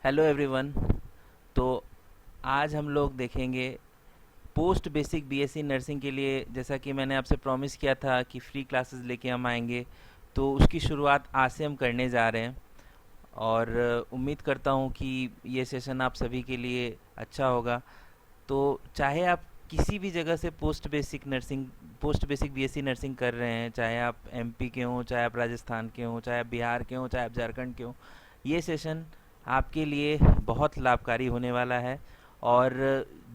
Hello everyone. तो आज हम लोग देखेंगे पोस्ट बेसिक बीएससी नर्सिंग के लिए। जैसा कि मैंने आपसे प्रॉमिस किया था कि फ्री क्लासेस लेके हम आएंगे, तो उसकी शुरुआत आज से हम करने जा रहे हैं। और उम्मीद करता हूँ कि ये सेशन आप सभी के लिए अच्छा होगा। तो चाहे आप किसी भी जगह से पोस्ट बेसिक बीएससी नर्सिंग कर रहे हैं, चाहे आप एमपी के हों, चाहे आप राजस्थान के हों, चाहे आप बिहार के हों, चाहे आप झारखंड के हों, ये सेशन आपके लिए बहुत लाभकारी होने वाला है। और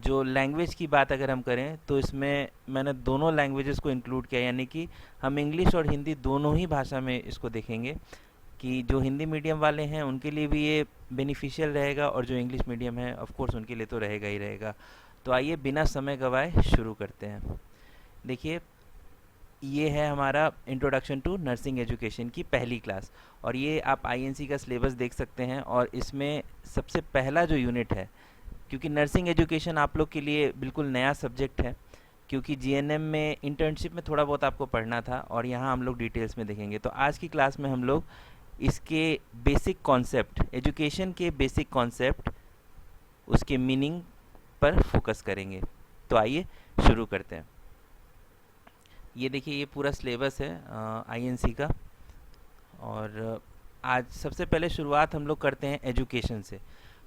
जो लैंग्वेज की बात अगर हम करें तो इसमें मैंने दोनों लैंग्वेजेस को इंक्लूड किया, यानी कि हम इंग्लिश और हिंदी दोनों ही भाषा में इसको देखेंगे कि जो हिंदी मीडियम वाले हैं उनके लिए भी ये बेनिफिशियल रहेगा, और जो इंग्लिश मीडियम है ऑफ कोर्स उनके लिए तो रहेगा ही रहेगा। तो आइए बिना समय गवाए शुरू करते हैं। देखिए, ये है हमारा इंट्रोडक्शन टू नर्सिंग एजुकेशन की पहली क्लास, और ये आप आईएनसी का सिलेबस देख सकते हैं। और इसमें सबसे पहला जो यूनिट है, क्योंकि नर्सिंग एजुकेशन आप लोग के लिए बिल्कुल नया सब्जेक्ट है, क्योंकि जीएनएम में इंटर्नशिप में थोड़ा बहुत आपको पढ़ना था, और यहाँ हम लोग डिटेल्स में देखेंगे। तो आज की क्लास में हम लोग इसके बेसिक कॉन्सेप्ट, एजुकेशन के बेसिक कॉन्सेप्ट, उसके मीनिंग पर फोकस करेंगे। तो आइए शुरू करते हैं। ये देखिए, ये पूरा सिलेबस है आईएनसी का। और आज सबसे पहले शुरुआत हम लोग करते हैं एजुकेशन से।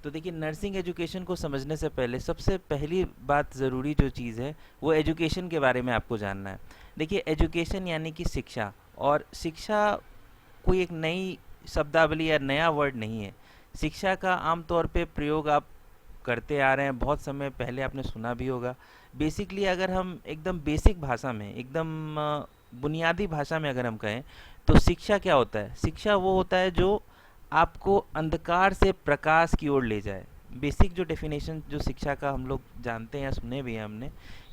तो देखिए, नर्सिंग एजुकेशन को समझने से पहले सबसे पहली बात ज़रूरी जो चीज़ है वो एजुकेशन के बारे में आपको जानना है। देखिए, एजुकेशन यानी कि शिक्षा, और शिक्षा कोई एक नई शब्दावली या नया वर्ड नहीं है। शिक्षा का आमतौर पे प्रयोग आप करते आ रहे हैं, बहुत समय पहले आपने सुना भी होगा। बेसिकली अगर हम एकदम बेसिक भाषा में, एकदम बुनियादी भाषा में अगर हम कहें, तो शिक्षा क्या होता है? शिक्षा वो होता है जो आपको अंधकार से प्रकाश की ओर ले जाए। बेसिक जो डेफिनेशन जो शिक्षा का हम लोग जानते हैं या सुने भी हैं हमने,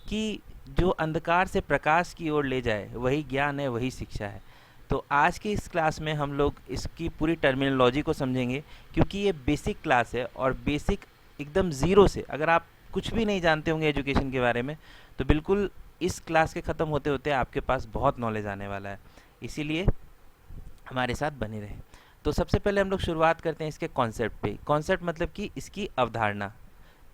कि जो अंधकार से प्रकाश की ओर ले जाए वही ज्ञान है, वही शिक्षा है। तो आज की इस क्लास में हम लोग इसकी पूरी टर्मिनोलॉजी को समझेंगे, क्योंकि ये बेसिक क्लास है। और बेसिक एकदम ज़ीरो से, अगर आप कुछ भी नहीं जानते होंगे एजुकेशन के बारे में, तो बिल्कुल इस क्लास के ख़त्म होते होते आपके पास बहुत नॉलेज आने वाला है। इसीलिए हमारे साथ बने रहें। तो सबसे पहले हम लोग शुरुआत करते हैं इसके कॉन्सेप्ट पे। कॉन्सेप्ट मतलब कि इसकी अवधारणा।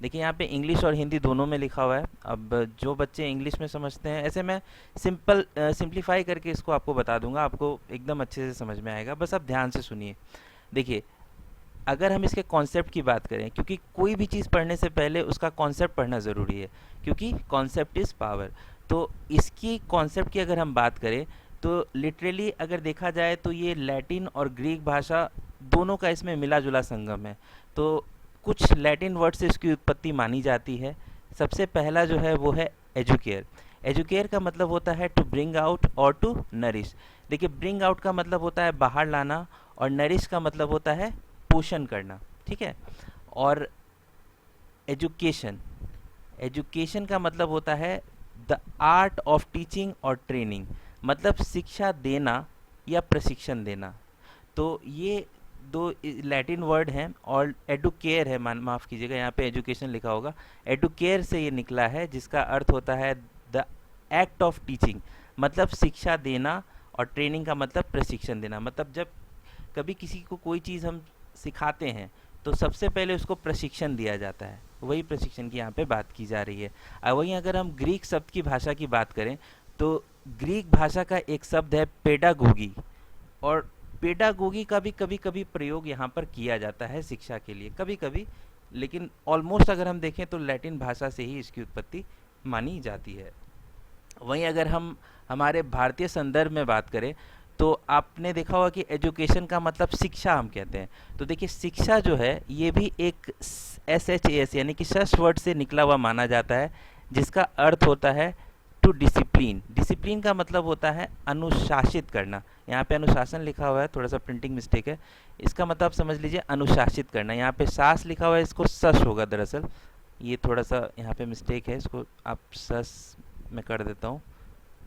देखिए, यहाँ पे इंग्लिश और हिंदी दोनों में लिखा हुआ है। अब जो बच्चे इंग्लिश में समझते हैं, ऐसे मैं सिंप्लीफाई करके इसको आपको बता दूंगा, आपको एकदम अच्छे से समझ में आएगा, बस आप ध्यान से सुनिए। देखिए, अगर हम इसके कॉन्सेप्ट की बात करें, क्योंकि कोई भी चीज़ पढ़ने से पहले उसका कॉन्सेप्ट पढ़ना ज़रूरी है, क्योंकि कॉन्सेप्ट इज़ पावर। तो इसकी कॉन्सेप्ट की अगर हम बात करें, तो लिटरली अगर देखा जाए तो ये लैटिन और ग्रीक भाषा दोनों का इसमें मिला जुला संगम है। तो कुछ लैटिन वर्ड से इसकी उत्पत्ति मानी जाती है। सबसे पहला जो है वो है एजुकेयर। एजुकेयर का मतलब होता है टू ब्रिंग आउट और टू नरिश। देखिए, ब्रिंग आउट का मतलब होता है बाहर लाना, और नरिश का मतलब होता है पोषण करना। ठीक है। और एजुकेशन, एजुकेशन का मतलब होता है द आर्ट ऑफ टीचिंग और ट्रेनिंग, मतलब शिक्षा देना या प्रशिक्षण देना। तो ये दो लैटिन वर्ड हैं। और एडुकेयर है, माफ़ कीजिएगा, यहाँ पे एजुकेशन लिखा होगा, एडुकेयर से ये निकला है, जिसका अर्थ होता है द एक्ट ऑफ टीचिंग, मतलब शिक्षा देना, और ट्रेनिंग का मतलब प्रशिक्षण देना। मतलब जब कभी किसी को कोई चीज़ हम सिखाते हैं, तो सबसे पहले उसको प्रशिक्षण दिया जाता है। वही प्रशिक्षण की यहाँ पे बात की जा रही है। वहीं अगर हम ग्रीक शब्द की भाषा की बात करें, तो ग्रीक भाषा का एक शब्द है पेडागोगी, और पेडागोगी का भी कभी कभी प्रयोग यहाँ पर किया जाता है शिक्षा के लिए, कभी कभी। लेकिन ऑलमोस्ट अगर हम देखें तो लैटिन भाषा से ही इसकी उत्पत्ति मानी जाती है। वहीं अगर हम हमारे भारतीय संदर्भ में बात करें, तो आपने देखा होगा कि एजुकेशन का मतलब शिक्षा हम कहते हैं। तो देखिए, शिक्षा जो है ये भी एक SHAS यानी कि शश वर्ड से निकला हुआ माना जाता है, जिसका अर्थ होता है टू डिसिप्लिन। डिसिप्लिन का मतलब होता है अनुशासित करना। यहाँ पे अनुशासन लिखा हुआ है, थोड़ा सा प्रिंटिंग मिस्टेक है। इसका मतलब आप समझ लीजिए अनुशासित करना। यहाँ पे सास लिखा हुआ है, इसको सस होगा दरअसल। ये थोड़ा सा यहाँ पे मिस्टेक है, इसको आप सस में कर देता हूँ।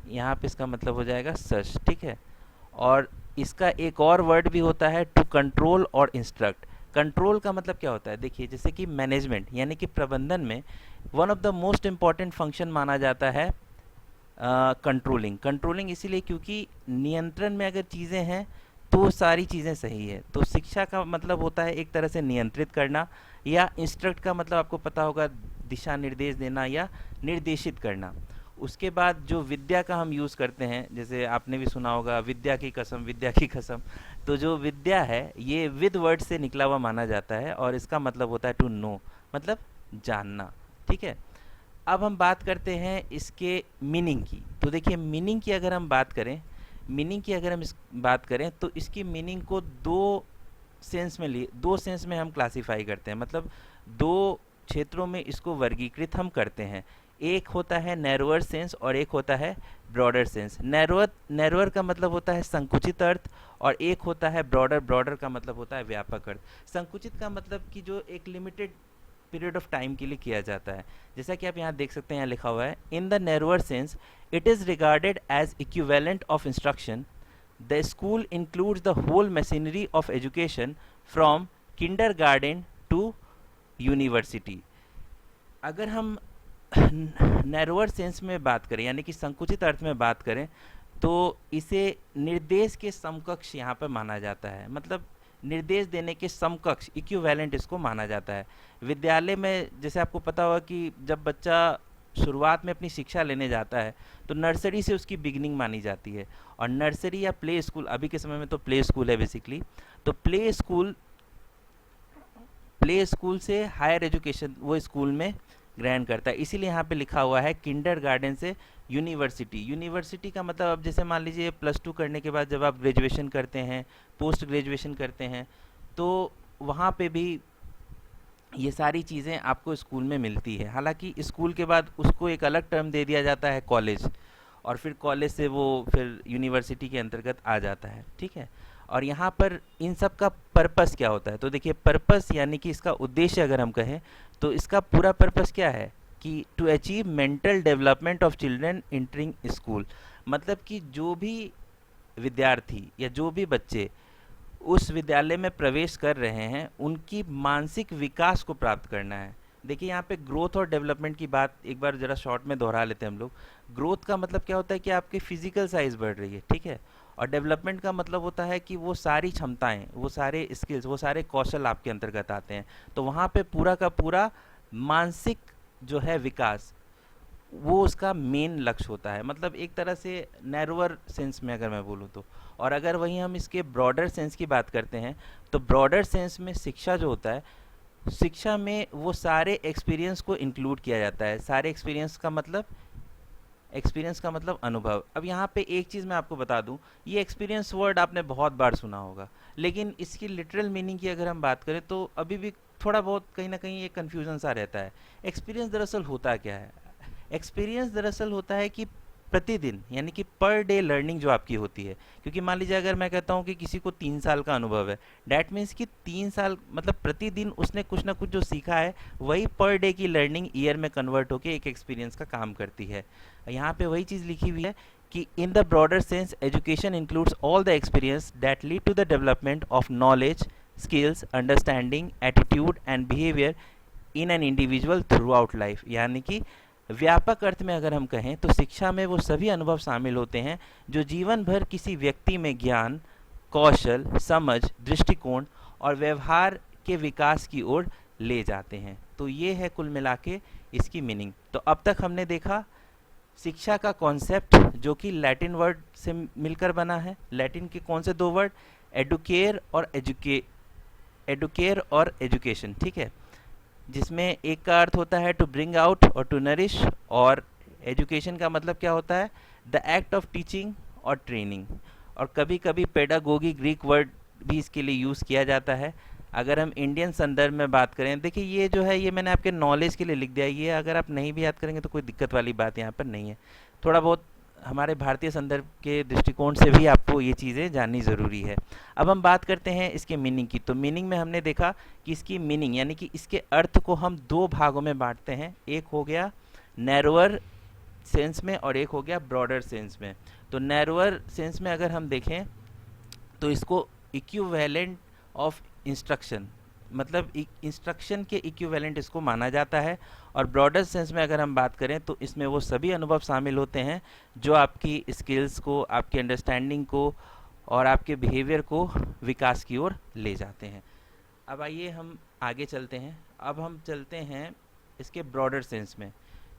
यहाँ पे इसका मतलब हो जाएगा सच। ठीक है। और इसका एक और वर्ड भी होता है टू कंट्रोल और इंस्ट्रक्ट। कंट्रोल का मतलब क्या होता है? देखिए, जैसे कि मैनेजमेंट यानी कि प्रबंधन में one of the most important function माना जाता है कंट्रोलिंग। कंट्रोलिंग इसीलिए क्योंकि नियंत्रण में अगर चीज़ें हैं तो वो सारी चीज़ें सही है। तो शिक्षा का मतलब होता है एक तरह से नियंत्रित करना, या इंस्ट्रक्ट का मतलब आपको पता होगा दिशा निर्देश देना या निर्देशित करना। उसके बाद जो विद्या का हम यूज़ करते हैं, जैसे आपने भी सुना होगा विद्या की कसम, विद्या की कसम। तो जो विद्या है ये विद वर्ड से निकला हुआ माना जाता है, और इसका मतलब होता है टू नो, मतलब जानना। ठीक है, अब हम बात करते हैं इसके मीनिंग की। तो देखिए, मीनिंग की अगर हम बात करें, मीनिंग की अगर हम इस बात करें तो इसकी मीनिंग को दो सेंस में हम क्लासिफाई करते हैं, मतलब दो क्षेत्रों में इसको वर्गीकृत हम करते हैं। एक होता है नैरोअर सेंस और एक होता है ब्रॉडर सेंस। नैरोअर का मतलब होता है संकुचित अर्थ, और एक होता है ब्रॉडर। ब्रॉडर का मतलब होता है व्यापक अर्थ। संकुचित का मतलब कि जो एक लिमिटेड पीरियड ऑफ टाइम के लिए किया जाता है। जैसा कि आप यहाँ देख सकते हैं, यहाँ लिखा हुआ है, in the narrower sense it is regarded as equivalent of instruction. The school includes the whole machinery of education from kindergarten to university. अगर हम नैरोअर सेंस में बात करें, यानी कि संकुचित अर्थ में बात करें, तो इसे निर्देश के समकक्ष यहाँ पर माना जाता है, मतलब निर्देश देने के समकक्ष, इक्विवेलेंट इसको माना जाता है। विद्यालय में जैसे आपको पता होगा कि जब बच्चा शुरुआत में अपनी शिक्षा लेने जाता है तो नर्सरी से उसकी बिगिनिंग मानी जाती है, और नर्सरी या प्ले स्कूल, अभी के समय में तो प्ले स्कूल है बेसिकली, तो प्ले स्कूल से हायर एजुकेशन वो स्कूल में ग्रहण करता है। इसीलिए यहाँ पे लिखा हुआ है किंडरगार्टन से यूनिवर्सिटी। यूनिवर्सिटी का मतलब, अब जैसे मान लीजिए +2 करने के बाद जब आप ग्रेजुएशन करते हैं, पोस्ट ग्रेजुएशन करते हैं, तो वहाँ पे भी ये सारी चीज़ें आपको स्कूल में मिलती है। हालांकि स्कूल के बाद उसको एक अलग टर्म दे दिया जाता है कॉलेज, और फिर कॉलेज से वो फिर यूनिवर्सिटी के अंतर्गत आ जाता है। ठीक है, और यहाँ पर इन सब का पर्पस क्या होता है, तो देखिए पर्पस यानी कि इसका उद्देश्य अगर हम कहें तो इसका पूरा पर्पस क्या है कि to achieve mental development of children entering school. मतलब कि जो भी विद्यार्थी या जो भी बच्चे उस विद्यालय में प्रवेश कर रहे हैं, उनकी मानसिक विकास को प्राप्त करना है। देखिए यहाँ पे ग्रोथ और डेवलपमेंट की बात एक बार ज़रा शॉर्ट में दोहरा लेते हैं हम लोग। ग्रोथ का मतलब क्या होता है कि आपकी फिजिकल साइज बढ़ रही है, ठीक है, और डेवलपमेंट का मतलब होता है कि वो सारी क्षमताएं, वो सारे स्किल्स, वो सारे कौशल आपके अंतर्गत आते हैं। तो वहाँ पे पूरा का पूरा मानसिक जो है विकास, वो उसका मेन लक्ष्य होता है, मतलब एक तरह से नैरोअर सेंस में अगर मैं बोलूँ तो। और अगर वहीं हम इसके ब्रॉडर सेंस की बात करते हैं, तो ब्रॉडर सेंस में शिक्षा जो होता है, शिक्षा में वो सारे एक्सपीरियंस को इंक्लूड किया जाता है। सारे एक्सपीरियंस का मतलब अनुभव। अब यहाँ पे एक चीज़ मैं आपको बता दूँ, ये एक्सपीरियंस वर्ड आपने बहुत बार सुना होगा, लेकिन इसकी लिटरल मीनिंग की अगर हम बात करें तो अभी भी थोड़ा बहुत कहीं ना कहीं ये कन्फ्यूज़न सा रहता है। एक्सपीरियंस दरअसल होता क्या है? एक्सपीरियंस दरअसल होता है कि प्रतिदिन, यानी कि पर डे लर्निंग जो आपकी होती है। क्योंकि मान लीजिए अगर मैं कहता हूँ कि किसी को 3 साल का अनुभव है, डैट मीन्स कि 3 साल मतलब प्रतिदिन उसने कुछ ना कुछ जो सीखा है, वही पर डे की लर्निंग ईयर में कन्वर्ट होकर एक एक्सपीरियंस का काम करती है। यहाँ पे वही चीज़ लिखी हुई है कि in the broader sense education includes all the experience that lead to the development of knowledge, skills, understanding, attitude and behaviour in an individual throughout life. यानी कि व्यापक अर्थ में अगर हम कहें तो शिक्षा में वो सभी अनुभव शामिल होते हैं जो जीवन भर किसी व्यक्ति में ज्ञान, कौशल, समझ, दृष्टिकोण और व्यवहार के विकास की ओर ले जाते हैं। तो ये है कुल मिला के इसकी मीनिंग। तो अब तक हमने देखा शिक्षा का कॉन्सेप्ट, जो कि लैटिन वर्ड से मिलकर बना है। लैटिन के कौन से 2 वर्ड? एडुकेयर और एजुकेशन, ठीक है, जिसमें एक का अर्थ होता है टू ब्रिंग आउट और टू नरिश, और एजुकेशन का मतलब क्या होता है? द एक्ट ऑफ टीचिंग और ट्रेनिंग। और कभी कभी पेडागोगी ग्रीक वर्ड भी इसके लिए यूज़ किया जाता है। अगर हम इंडियन संदर्भ में बात करें, देखिए ये जो है ये मैंने आपके नॉलेज के लिए लिख दिया, ये अगर आप नहीं भी याद करेंगे तो कोई दिक्कत वाली बात यहाँ पर नहीं है। थोड़ा बहुत हमारे भारतीय संदर्भ के दृष्टिकोण से भी आपको ये चीज़ें जाननी ज़रूरी है। अब हम बात करते हैं इसके मीनिंग की। तो मीनिंग में हमने देखा कि इसकी मीनिंग यानी कि इसके अर्थ को हम 2 भागों में बांटते हैं। एक हो गया नैरोअर सेंस में और एक हो गया ब्रॉडर सेंस में। तो नैरोअर सेंस में अगर हम देखें तो इसको इक्विवेलेंट ऑफ इंस्ट्रक्शन, मतलब इंस्ट्रक्शन के इक्विवेलेंट इसको माना जाता है। और ब्रॉडर सेंस में अगर हम बात करें तो इसमें वो सभी अनुभव शामिल होते हैं जो आपकी स्किल्स को, आपकी अंडरस्टैंडिंग को और आपके बिहेवियर को विकास की ओर ले जाते हैं। अब आइए हम आगे चलते हैं। अब हम चलते हैं इसके ब्रॉडर सेंस में।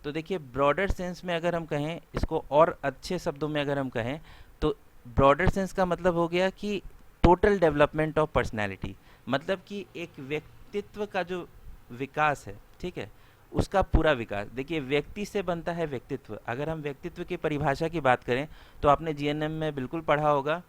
तो देखिए, ब्रॉडर सेंस में अगर हम कहें इसको और अच्छे शब्दों में अगर हम कहें तो ब्रॉडर सेंस का मतलब हो गया कि टोटल डेवलपमेंट ऑफ पर्सनैलिटी, मतलब कि एक व्यक्तित्व का जो विकास है, ठीक है, उसका पूरा विकास। देखिए, व्यक्ति से बनता है व्यक्तित्व। अगर हम व्यक्तित्व की परिभाषा की बात करें तो आपने जीएनएम में बिल्कुल पढ़ा होगा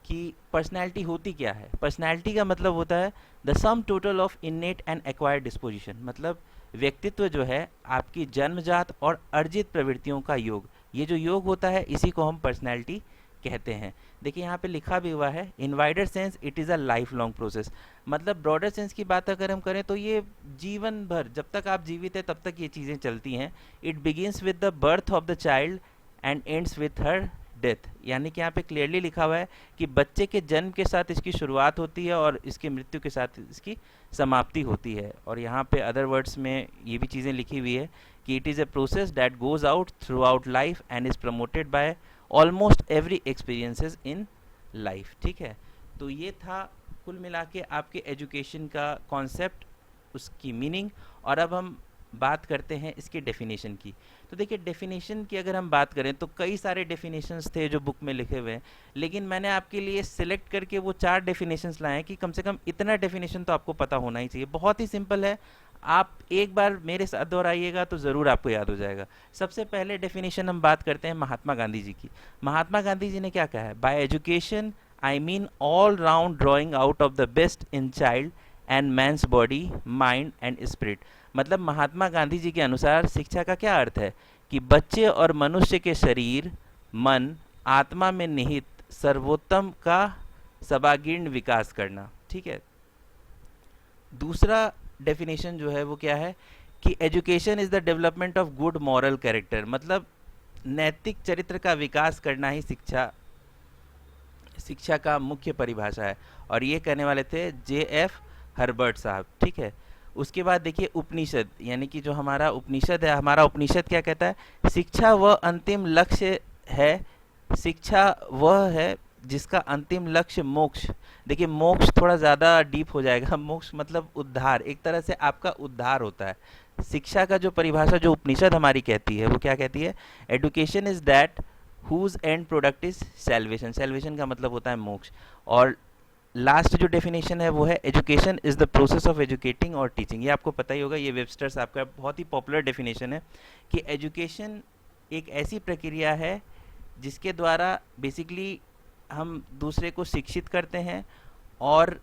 कि पर्सनैलिटी होती क्या है। पर्सनैलिटी का मतलब होता है the sum total of इनेट and acquired disposition, मतलब व्यक्तित्व जो है आपकी जन्मजात और अर्जित प्रवृत्तियों का योग। ये जो योग होता है इसी को हम पर्सनैलिटी कहते हैं। देखिए, यहाँ पे लिखा भी हुआ है in wider sense it is a life long process. मतलब ब्रॉडर सेंस की बात अगर हम करें तो ये जीवन भर, जब तक आप जीवित हैं तब तक ये चीज़ें चलती हैं। It begins with the birth of the child and ends with her death. यानी कि यहाँ पे क्लियरली लिखा हुआ है कि बच्चे के जन्म के साथ इसकी शुरुआत होती है और इसकी मृत्यु के साथ इसकी समाप्ति होती है। और यहाँ पे अदर वर्ड्स में ये भी चीज़ें लिखी हुई है कि it is a process that goes out through out life and is promoted by almost every experiences in life. ठीक है, तो ये था कुल मिला के आपके एजुकेशन का कॉन्सेप्ट, उसकी मीनिंग। और अब हम बात करते हैं इसकी डेफिनेशन की। तो देखिए, डेफिनेशन की अगर हम बात करें तो कई सारे डेफिनेशंस थे जो बुक में लिखे हुए हैं, लेकिन मैंने आपके लिए सिलेक्ट करके वो 4 डेफिनेशंस लाए हैं कि कम से कम इतना डेफिनेशन तो आपको पता होना ही चाहिए। बहुत ही सिंपल है, आप एक बार मेरे साथ दोहराइएगा तो ज़रूर आपको याद हो जाएगा। सबसे पहले डेफिनेशन हम बात करते हैं महात्मा गांधी जी की। महात्मा गांधी जी ने क्या कहा है? By education I mean all round drawing out of the best in child and man's body, mind and spirit. मतलब महात्मा गांधी जी के अनुसार शिक्षा का क्या अर्थ है कि बच्चे और मनुष्य के शरीर, मन, आत्मा में निहित सर्वोत्तम का सबागीर्ण विकास करना। ठीक है, दूसरा डेफिनेशन जो है वो क्या है कि education is the development of good moral character. मतलब नैतिक चरित्र का विकास करना ही शिक्षा का मुख्य परिभाषा है। और ये कहने वाले थे J.F. हर्बर्ट साहब। ठीक है, उसके बाद देखिए उपनिषद, यानी कि जो हमारा उपनिषद है, हमारा उपनिषद क्या कहता है? शिक्षा वह अंतिम लक्ष्य है, शिक्षा वह है जिसका अंतिम लक्ष्य मोक्ष। देखिए, मोक्ष थोड़ा ज़्यादा डीप हो जाएगा। मोक्ष मतलब उद्धार, एक तरह से आपका उद्धार होता है। शिक्षा का जो परिभाषा जो उपनिषद हमारी कहती है वो क्या कहती है? Education is that whose end product is salvation. Salvation का मतलब होता है मोक्ष। और लास्ट जो डेफिनेशन है वो है education is the process of educating और टीचिंग। ये आपको पता ही होगा, ये वेबस्टर साहब का बहुत ही पॉपुलर डेफिनेशन है कि एजुकेशन एक ऐसी प्रक्रिया है जिसके द्वारा बेसिकली हम दूसरे को शिक्षित करते हैं। और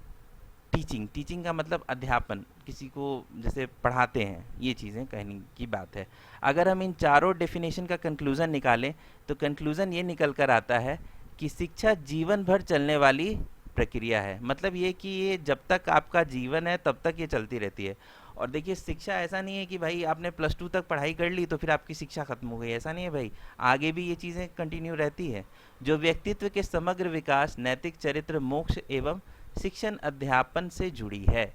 टीचिंग का मतलब अध्यापन, किसी को जैसे पढ़ाते हैं, ये चीज़ें कहने की बात है। अगर हम इन चारों डेफिनेशन का कंक्लूज़न निकालें तो कंक्लूज़न ये निकल कर आता है कि शिक्षा जीवन भर चलने वाली प्रक्रिया है। मतलब ये कि ये जब तक आपका जीवन है तब तक ये चलती रहती है। और देखिए, शिक्षा ऐसा नहीं है कि भाई आपने +2 तक पढ़ाई कर ली तो फिर आपकी शिक्षा खत्म हो गई, ऐसा नहीं है भाई। आगे भी ये चीज़ें कंटिन्यू रहती है। जो व्यक्तित्व के समग्र विकास, नैतिक चरित्र, मोक्ष एवं शिक्षण अध्यापन से जुड़ी है।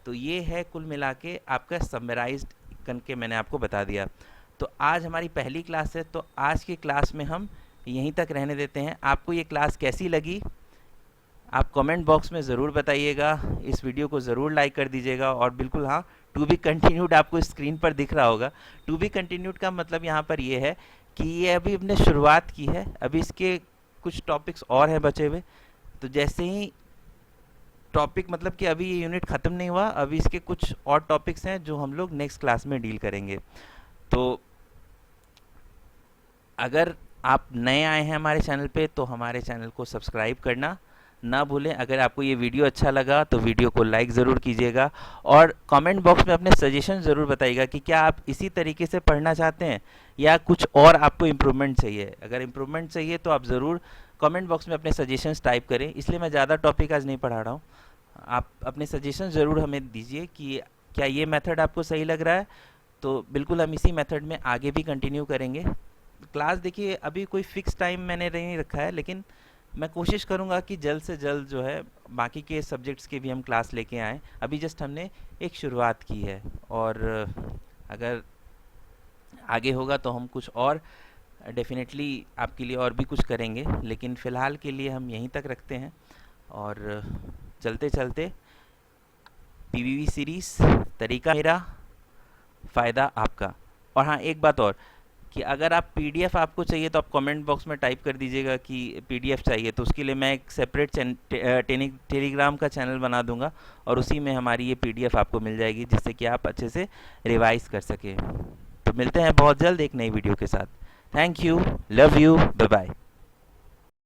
तो ये है कुल मिला के आपका समराइज्ड करके मैंने आपको बता दिया। तो आज हमारी पहली क्लास है, तो आज की क्लास में हम यहीं तक रहने देते हैं। आपको ये क्लास कैसी लगी आप कमेंट बॉक्स में ज़रूर बताइएगा। इस वीडियो को ज़रूर लाइक कर दीजिएगा। और बिल्कुल हाँ, टू बी कंटिन्यूड आपको स्क्रीन पर दिख रहा होगा। टू बी कंटिन्यूड का मतलब यहाँ पर ये है कि ये अभी हमने शुरुआत की है, अभी इसके कुछ टॉपिक्स और हैं बचे हुए। तो जैसे ही टॉपिक, मतलब कि अभी ये यूनिट ख़त्म नहीं हुआ, अभी इसके कुछ और टॉपिक्स हैं जो हम लोग नेक्स्ट क्लास में डील करेंगे। तो अगर आप नए आए हैं हमारे चैनल पे तो हमारे चैनल को सब्सक्राइब करना ना भूलें। अगर आपको ये वीडियो अच्छा लगा तो वीडियो को लाइक ज़रूर कीजिएगा। और कमेंट बॉक्स में अपने सजेशन ज़रूर बताइएगा कि क्या आप इसी तरीके से पढ़ना चाहते हैं या कुछ और आपको इम्प्रूवमेंट चाहिए। अगर इम्प्रूवमेंट चाहिए तो आप ज़रूर कमेंट बॉक्स में अपने सजेशंस टाइप करें। इसलिए मैं ज़्यादा टॉपिक आज नहीं पढ़ा रहा हूँ। आप अपने सजेशन ज़रूर हमें दीजिए कि क्या ये मेथड आपको सही लग रहा है। तो बिल्कुल हम इसी मेथड में आगे भी कंटिन्यू करेंगे। क्लास देखिए, अभी कोई फ़िक्स टाइम मैंने नहीं रखा है, लेकिन मैं कोशिश करूंगा कि जल्द से जल्द जो है बाकी के सब्जेक्ट्स के भी हम क्लास लेके आएँ। अभी जस्ट हमने एक शुरुआत की है और अगर आगे होगा तो हम कुछ और डेफिनेटली आपके लिए और भी कुछ करेंगे, लेकिन फ़िलहाल के लिए हम यहीं तक रखते हैं। और चलते चलते पीवीवी सीरीज़, तरीका मेरा, फ़ायदा आपका। और हाँ, एक बात और, कि अगर आप पीडीएफ आपको चाहिए तो आप कमेंट बॉक्स में टाइप कर दीजिएगा कि पीडीएफ चाहिए, तो उसके लिए मैं एक सेपरेट टेलीग्राम का चैनल बना दूंगा और उसी में हमारी ये पीडीएफ आपको मिल जाएगी, जिससे कि आप अच्छे से रिवाइज कर सकें। तो मिलते हैं बहुत जल्द एक नई वीडियो के साथ। Thank you, love you, bye bye.